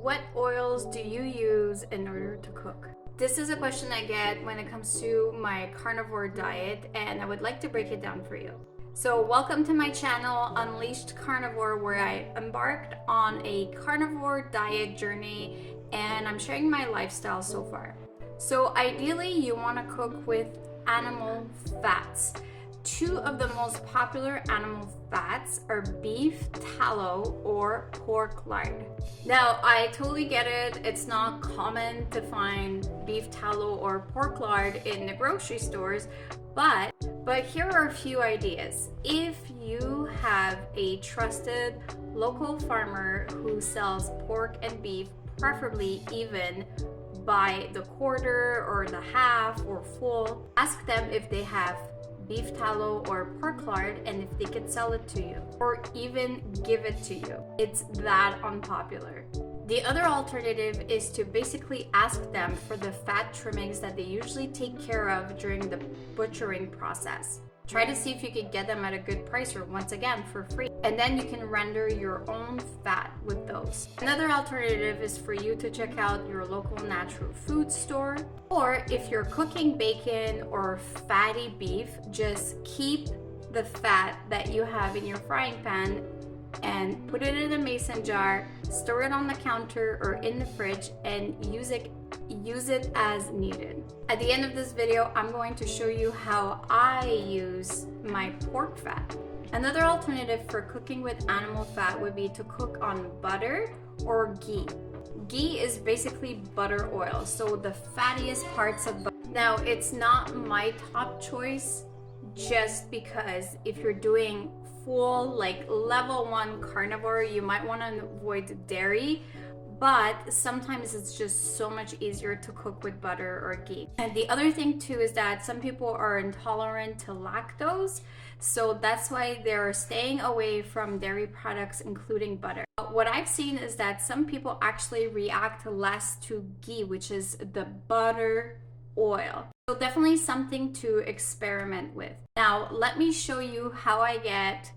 what oils do you use in order to cook? This is a question I get when it comes to my carnivore diet, and I would like to break it down for you. So welcome to my channel, Unleashed Carnivore, where I embarked on a carnivore diet journey and I'm sharing my lifestyle so far. So ideally you want to cook with animal fats. Two of the most popular animal fats are beef tallow or pork lard. Now, I totally get it. It's not common to find beef tallow or pork lard in the grocery stores, but here are a few ideas. If you have a trusted local farmer who sells pork and beef, preferably even by the quarter or the half or full, ask them if they have beef tallow or pork lard and if they could sell it to you or even give it to you. It's that unpopular. The other alternative is to basically ask them for the fat trimmings that they usually take care of during the butchering process. Try to see if you could get them at a good price or once again for free. And then you can render your own fat with those. Another alternative is for you to check out your local natural food store. Or if you're cooking bacon or fatty beef, just keep the fat that you have in your frying pan and put it in a mason jar, store it on the counter or in the fridge, and use it as needed. At the end of this video, I'm going to show you how I use my pork fat. Another alternative for cooking with animal fat would be to cook on butter or ghee. Ghee is basically butter oil, so the fattiest parts of butter. Now, it's not my top choice just because if you're doing full like level 1 carnivore, you might want to avoid dairy, but sometimes it's just so much easier to cook with butter or ghee. And the other thing too is that some people are intolerant to lactose, so that's why they're staying away from dairy products including butter. What I've seen is that some people actually react less to ghee, which is the butter oil. So definitely something to experiment with. Now let me show you how I get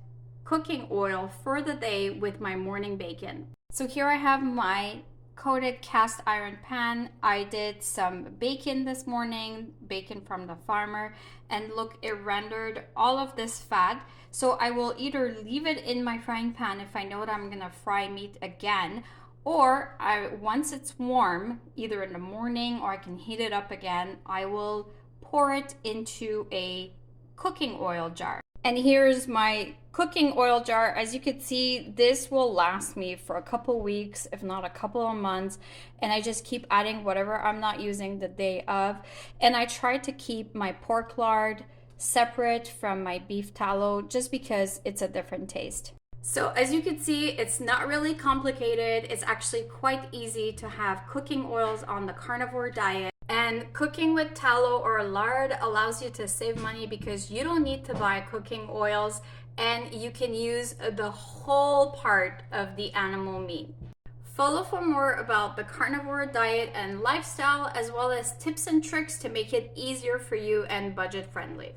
cooking oil for the day with my morning bacon. So here I have my coated cast iron pan. I did some bacon this morning, bacon from the farmer, and look, it rendered all of this fat. So I will either leave it in my frying pan if I know that I'm gonna fry meat again, or once it's warm, either in the morning or I can heat it up again, I will pour it into a cooking oil jar. And here's my cooking oil jar. As you can see, this will last me for a couple weeks, if not a couple of months. And I just keep adding whatever I'm not using the day of. And I try to keep my pork lard separate from my beef tallow just because it's a different taste. So as you can see, it's not really complicated. It's actually quite easy to have cooking oils on the carnivore diet. And cooking with tallow or lard allows you to save money because you don't need to buy cooking oils and you can use the whole part of the animal meat. Follow for more about the carnivore diet and lifestyle, as well as tips and tricks to make it easier for you and budget friendly.